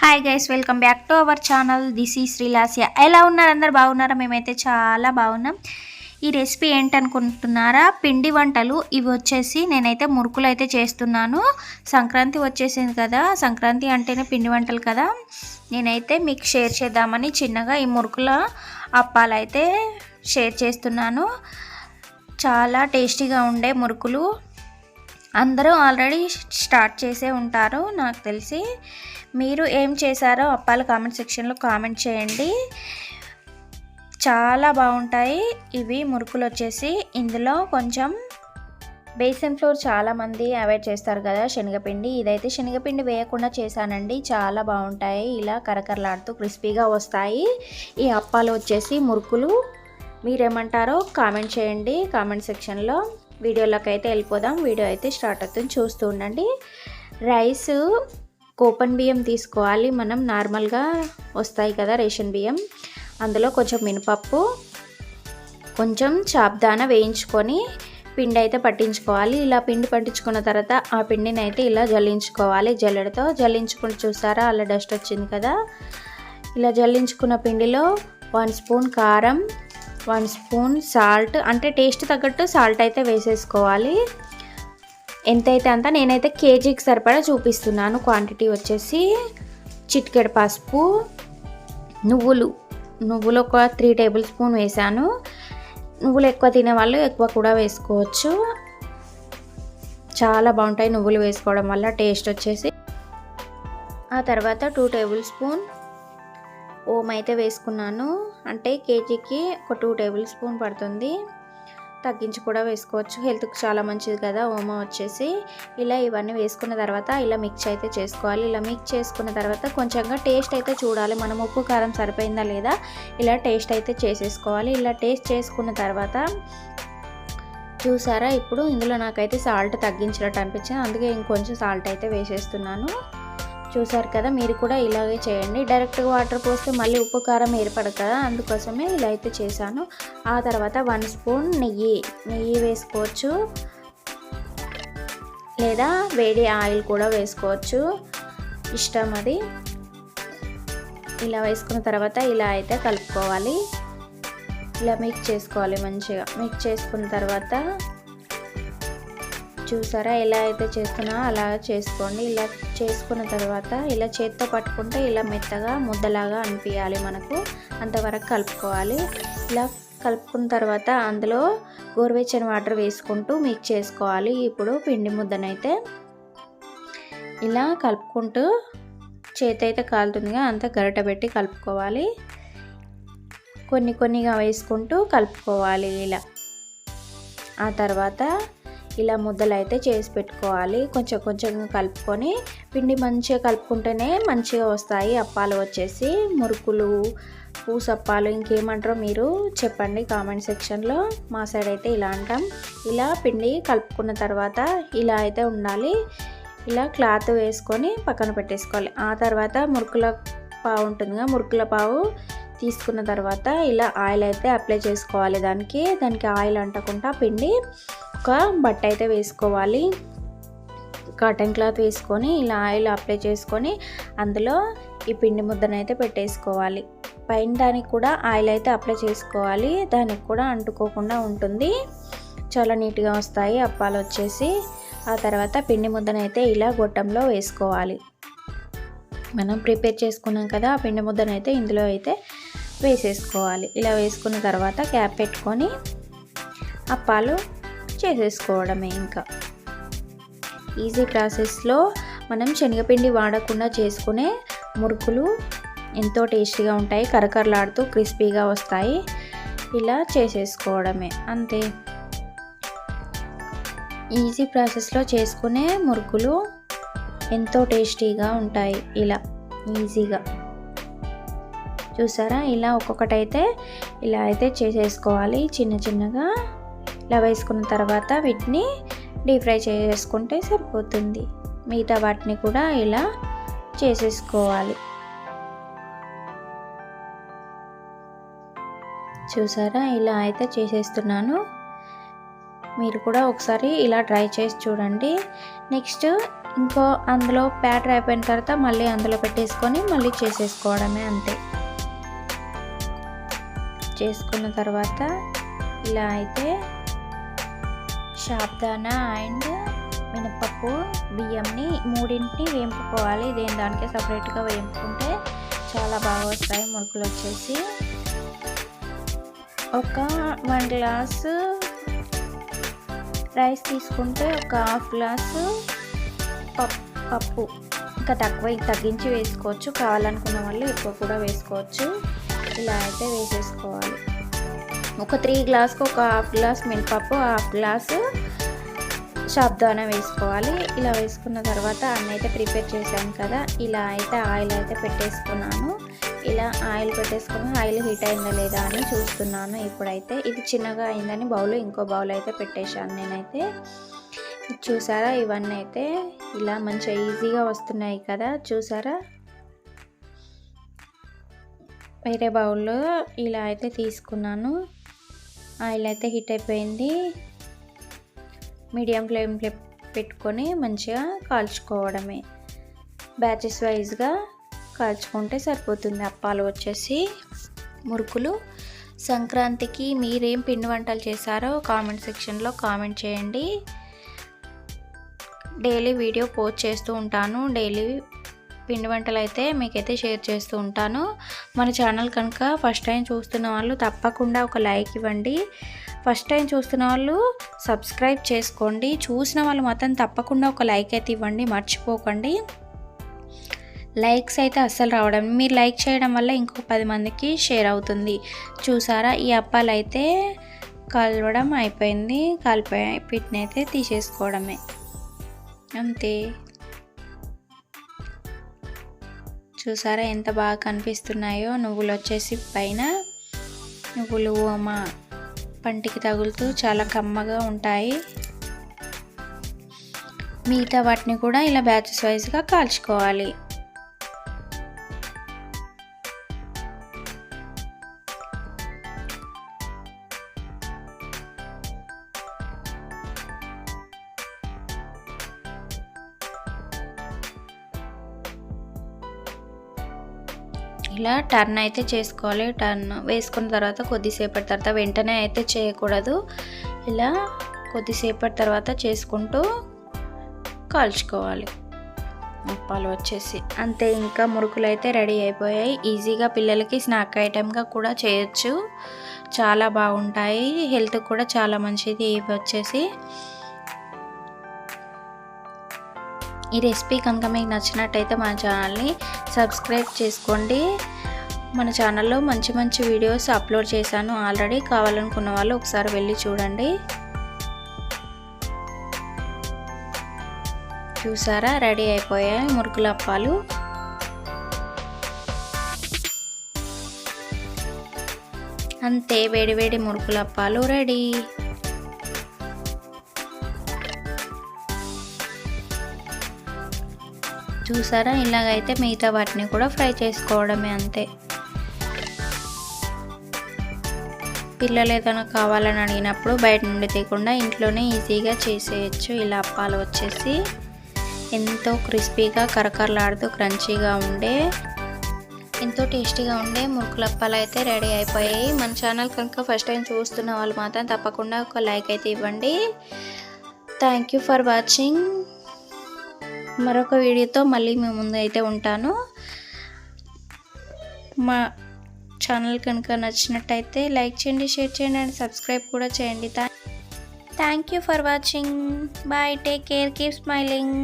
Hi guys, welcome back to our channel. This ఈ శ్రీలాస్య. ఎలా ఉన్నారు? అందరు బాగున్నారా? మేమైతే చాలా బాగున్నాం. ఈ రెసిపీ ఏంటనుకుంటున్నారా? పిండి వంటలు. ఇవి వచ్చేసి నేనైతే మురుకులు అయితే చేస్తున్నాను. సంక్రాంతి వచ్చేసింది కదా, సంక్రాంతి అంటేనే పిండి వంటలు కదా. నేనైతే మీకు షేర్ చేద్దామని చిన్నగా ఈ మురుకుల అప్పాలు అయితే షేర్ చేస్తున్నాను. చాలా టేస్టీగా ఉండే మురుకులు. అందరూ ఆల్రెడీ స్టార్ట్ చేసే ఉంటారు నాకు తెలిసి. మీరు ఏం చేశారో అప్పాలు కామెంట్ సెక్షన్లో కామెంట్ చేయండి. చాలా బాగుంటాయి ఇవి మురుకులు వచ్చేసి. ఇందులో కొంచెం బేసన్ ఫ్లోర్ చాలామంది అవాయిడ్ చేస్తారు కదా, శనగపిండి. ఇదైతే శనగపిండి వేయకుండా చేశానండి. చాలా బాగుంటాయి, ఇలా కరకరలాడుతూ క్రిస్పీగా వస్తాయి ఈ అప్పాలు వచ్చేసి, మురుకులు. మీరేమంటారో కామెంట్ చేయండి కామెంట్ సెక్షన్లో. వీడియోలోకి అయితే వెళ్ళిపోదాం. వీడియో అయితే స్టార్ట్ అవుతుంది, చూస్తూ ఉండండి. రైస్ కోపన్ బియ్యం తీసుకోవాలి. మనం నార్మల్గా వస్తాయి కదా రేషన్ బియ్యం. అందులో కొంచెం మినపప్పు, కొంచెం సాబుదానా వేయించుకొని పిండి అయితే పట్టించుకోవాలి. ఇలా పిండి పట్టించుకున్న తర్వాత ఆ పిండిని అయితే ఇలా జల్లించుకోవాలి. జల్లెడతో జల్లించుకుని చూసారా, అలా డస్ట్ వచ్చింది కదా. ఇలా జల్లించుకున్న పిండిలో 1 స్పూన్ కారం, 1 స్పూన్ సాల్ట్, అంటే టేస్ట్ తగ్గట్టు సాల్ట్ అయితే వేసేసుకోవాలి. ఎంతైతే అంత. నేనైతే కేజీకి సరిపడా చూపిస్తున్నాను క్వాంటిటీ వచ్చేసి. చిటికెడు పసుపు, నువ్వులు ఒక 3 టేబుల్ స్పూన్ వేసాను. నువ్వులు ఎక్కువ తినేవాళ్ళు ఎక్కువ కూడా వేసుకోవచ్చు. చాలా బాగుంటాయి నువ్వులు వేసుకోవడం వల్ల టేస్ట్ వచ్చేసి. ఆ తర్వాత 2 టేబుల్ స్పూన్ ఓం అయితే వేసుకున్నాను. అంటే కేజీకి ఒక 2 టేబుల్ స్పూన్ పడుతుంది. తగ్గించి కూడా వేసుకోవచ్చు, హెల్త్కి చాలా మంచిది కదా ఓమా వచ్చేసి. ఇలా ఇవన్నీ వేసుకున్న తర్వాత ఇలా మిక్స్ అయితే చేసుకోవాలి. ఇలా మిక్స్ చేసుకున్న తర్వాత కొంచెంగా టేస్ట్ అయితే చూడాలి, మనం ఉప్పు కారం సరిపోయిందా లేదా, ఇలా టేస్ట్ అయితే చేసేసుకోవాలి. ఇలా టేస్ట్ చేసుకున్న తర్వాత చూసారా, ఇప్పుడు ఇందులో నాకైతే సాల్ట్ తగ్గించినట్టు అనిపించింది, అందుకే ఇంకొంచెం సాల్ట్ అయితే వేసేస్తున్నాను. చూసారు కదా, మీరు కూడా ఇలాగే చేయండి. డైరెక్ట్గా వాటర్ పోస్తే మళ్ళీ ఉప్పు కారం ఏర్పడదు కదా, అందుకోసమే ఇలా అయితే చేశాను. ఆ తర్వాత 1 స్పూన్ నెయ్యి వేసుకోవచ్చు, లేదా వేడి ఆయిల్ కూడా వేసుకోవచ్చు, ఇష్టం అది. ఇలా వేసుకున్న తర్వాత ఇలా అయితే కలుపుకోవాలి. ఇలా మిక్స్ చేసుకోవాలి మంచిగా. మిక్స్ చేసుకున్న తర్వాత చూసారా, ఎలా అయితే చేస్తున్నా అలా చేసుకోండి. ఇలా చేసుకున్న తర్వాత ఇలా చేత్తో పట్టుకుంటే ఇలా మెత్తగా ముద్దలాగా అనిపించాలి మనకు, అంతవరకు కలుపుకోవాలి. ఇలా కలుపుకున్న తర్వాత అందులో గోరువెచ్చని వాటర్ వేసుకుంటూ మిక్స్ చేసుకోవాలి. ఇప్పుడు పిండి ముద్దనైతే ఇలా కలుపుకుంటూ, చేతి అయితే కాలుతుందిగా, అంతా గరిటె పెట్టి కలుపుకోవాలి. కొన్నిగా వేసుకుంటూ కలుపుకోవాలి ఇలా. ఆ తర్వాత ఇలా ముద్దలు అయితే చేసి పెట్టుకోవాలి. కొంచెంగా కలుపుకొని పిండి మంచిగా కలుపుకుంటేనే మంచిగా వస్తాయి అప్పాలు వచ్చేసి, మురుకులు, పూసప్పాలు, ఇంకేమంటారో మీరు చెప్పండి కామెంట్ సెక్షన్లో. మా సైడ్ అయితే ఇలా అంటాం. ఇలా పిండి కలుపుకున్న తర్వాత ఇలా అయితే ఉండాలి. ఇలా క్లాత్ వేసుకొని పక్కన పెట్టేసుకోవాలి. ఆ తర్వాత మురుకుల పావు ఉంటుందిగా, మురుకుల పావు తీసుకున్న తర్వాత ఇలా ఆయిల్ అయితే అప్లై చేసుకోవాలి. దానికి ఆయిల్ అంటకుండా పిండి ఒక బట్ట అయితే వేసుకోవాలి. కాటన్ క్లాత్ వేసుకొని ఇలా ఆయిల్ అప్లై చేసుకొని అందులో ఈ పిండి ముద్దనైతే పెట్టేసుకోవాలి. పైన దానికి కూడా ఆయిల్ అయితే అప్లై చేసుకోవాలి, దానికి కూడా అంటుకోకుండా ఉంటుంది. చాలా నీట్గా వస్తాయి అప్పాలు వచ్చేసి. ఆ తర్వాత పిండి ముద్దనైతే ఇలా గొట్టంలో వేసుకోవాలి. మనం ప్రిపేర్ చేసుకున్నాం కదా ఆ పిండి ముద్దనైతే ఇందులో అయితే వేసేసుకోవాలి. ఇలా వేసుకున్న తర్వాత క్యాప్ పెట్టుకొని అప్పాలు చేసేసుకోవడమే. ఇంకా ఈజీ ప్రాసెస్లో మనం శనగపిండి వాడకుండా చేసుకునే మురుకులు ఎంతో టేస్టీగా ఉంటాయి, కరకరలాడుతూ క్రిస్పీగా వస్తాయి. ఇలా చేసేసుకోవడమే, అంతే. ఈజీ ప్రాసెస్లో చేసుకునే మురుకులు ఎంతో టేస్టీగా ఉంటాయి ఇలా ఈజీగా. చూసారా, ఇలా ఒక్కొక్కటైతే ఇలా అయితే చేసేసుకోవాలి చిన్నగా. ఇలా వేసుకున్న తర్వాత వీటిని డీప్ ఫ్రై చేసుకుంటే సరిపోతుంది. మిగతా వాటిని కూడా ఇలా చేసేసుకోవాలి. చూసారా, ఇలా అయితే చేసేస్తున్నాను. మీరు కూడా ఒకసారి ఇలా ట్రై చేసి చూడండి. నెక్స్ట్ ఇంకో అందులో బ్యాటర్ అయిపోయిన తర్వాత మళ్ళీ అందులో పెట్టేసుకొని మళ్ళీ చేసేసుకోవడమే అంతే. చేసుకున్న తర్వాత ఇలా అయితే సాబుదానా అండ్ మినపప్పు బియ్యంని మూడింటిని వేంపుకోవాలి. దేని దానికే సపరేట్గా వేంపుకుంటే చాలా బాగా వస్తాయి మురుకులు వచ్చేసి. ఒక 1 గ్లాసు రైస్ తీసుకుంటే ఒక హాఫ్ గ్లాసు పప్పు, ఇంకా తగ్గించి వేసుకోవచ్చు, కావాలనుకున్న వాళ్ళు ఎక్కువ కూడా వేసుకోవచ్చు. ఇలా అయితే వేసేసుకోవాలి. ఒక 3 గ్లాస్కి ఒక హాఫ్ గ్లాస్ మినపప్పు, హాఫ్ గ్లాసు సాబుదానా వేసుకోవాలి. ఇలా వేసుకున్న తర్వాత అన్నీ అయితే ప్రిపేర్ చేశాను కదా, ఇలా అయితే ఆయిల్ అయితే పెట్టేసుకున్నాను. ఇలా ఆయిల్ పెట్టేసుకుని ఆయిల్ హీట్ అయిందా లేదా అని చూస్తున్నాను. ఇప్పుడైతే ఇది చిన్నగా అయిందని ఇంకో బౌల్ అయితే పెట్టేశాను నేనైతే. చూసారా, ఇవన్నీ అయితే ఇలా మంచిగా ఈజీగా వస్తున్నాయి కదా, చూసారా. వేరే బౌల్లో ఇలా అయితే తీసుకున్నాను. ఆయిల్ అయితే హీట్ అయిపోయింది. మీడియం ఫ్లేమ్ పెట్టుకొని మంచిగా కాల్చుకోవడమే. బ్యాచెస్ వైజ్గా కాల్చుకుంటే సరిపోతుంది. అప్పాలు వచ్చేసి మురుకులు. సంక్రాంతికి మీరేం పిండి వంటలు చేశారో కామెంట్ సెక్షన్లో కామెంట్ చేయండి. డైలీ వీడియో పోస్ట్ చేస్తూ ఉంటాను. డైలీ పిండి వంటలు అయితే మీకైతే షేర్ చేస్తూ ఉంటాను. మన ఛానల్ కనుక ఫస్ట్ టైం చూస్తున్న వాళ్ళు తప్పకుండా ఒక లైక్ ఇవ్వండి. ఫస్ట్ టైం చూస్తున్న వాళ్ళు సబ్స్క్రైబ్ చేసుకోండి. చూసిన వాళ్ళు మాత్రం తప్పకుండా ఒక లైక్ అయితే ఇవ్వండి, మర్చిపోకండి. లైక్స్ అయితే అస్సలు రావడం, మీరు లైక్ చేయడం వల్ల ఇంకో 10 మందికి షేర్ అవుతుంది. చూసారా, ఈ అప్పాలు అయితే కలవడం అయిపోయింది. కలిపోయి వీటిని అయితే తీసేసుకోవడమే అంతే. చూసారా ఎంత బాగా కనిపిస్తున్నాయో. నువ్వులు వచ్చేసి పైన నువ్వులు మా పంటికి తగులుతూ చాలా కమ్మగా ఉంటాయి. మిగతా వాటిని కూడా ఇలా బ్యాచెస్ వైజ్గా కాల్చుకోవాలి. ఇలా టర్న్ అయితే చేసుకోవాలి. టర్న్ వేసుకున్న తర్వాత కొద్దిసేపటి తర్వాత వెంటనే అయితే చేయకూడదు. ఇలా కొద్దిసేపటి తర్వాత చేసుకుంటూ కాల్చుకోవాలి అప్పాలు వచ్చేసి అంతే. ఇంకా మురుకులు అయితే రెడీ అయిపోయాయి. ఈజీగా పిల్లలకి స్నాక్ ఐటెంగా కూడా చేయొచ్చు. చాలా బాగుంటాయి, హెల్త్ కూడా చాలా మంచిది. ఇవి వచ్చేసి ఈ రెసిపీ కనుక మీకు నచ్చినట్టయితే మన ఛానల్ని సబ్స్క్రైబ్ చేసుకోండి. మన ఛానల్లో మంచి మంచి వీడియోస్ అప్లోడ్ చేశాను ఆల్రెడీ. కావాలనుకున్న వాళ్ళు ఒకసారి వెళ్ళి చూడండి. చూసారా, రెడీ అయిపోయాయి మురుకుల అప్పాలు. అంతే, వేడి వేడి మురుకుల అప్పాలు రెడీ. చూసారా, ఇలాగైతే మిగతా వాటిని కూడా ఫ్రై చేసుకోవడమే అంతే. పిల్లలు ఏదైనా కావాలని అడిగినప్పుడు బయట నుండి తేకుండా ఇంట్లోనే ఈజీగా చేసేయచ్చు. ఇలా అప్పాలు వచ్చేసి ఎంతో క్రిస్పీగా కరకరలాడుతూ క్రంచీగా ఉండే ఎంతో టేస్టీగా ఉండే మురుకుల అప్పాలు అయితే రెడీ అయిపోయాయి. మన ఛానల్ కనుక ఫస్ట్ టైం చూస్తున్న వాళ్ళు మాత్రం తప్పకుండా ఒక లైక్ అయితే ఇవ్వండి. Thank you for watching. మరొక వీడియోతో మళ్ళీ మీ ముందు అయితే ఉంటాను. మా ఛానల్ కనుక నచ్చినట్టయితే లైక్ చేయండి, షేర్ చేయండి అండ్ సబ్స్క్రైబ్ కూడా చేయండి. Thank you for watching. Bye, take care, keep smiling.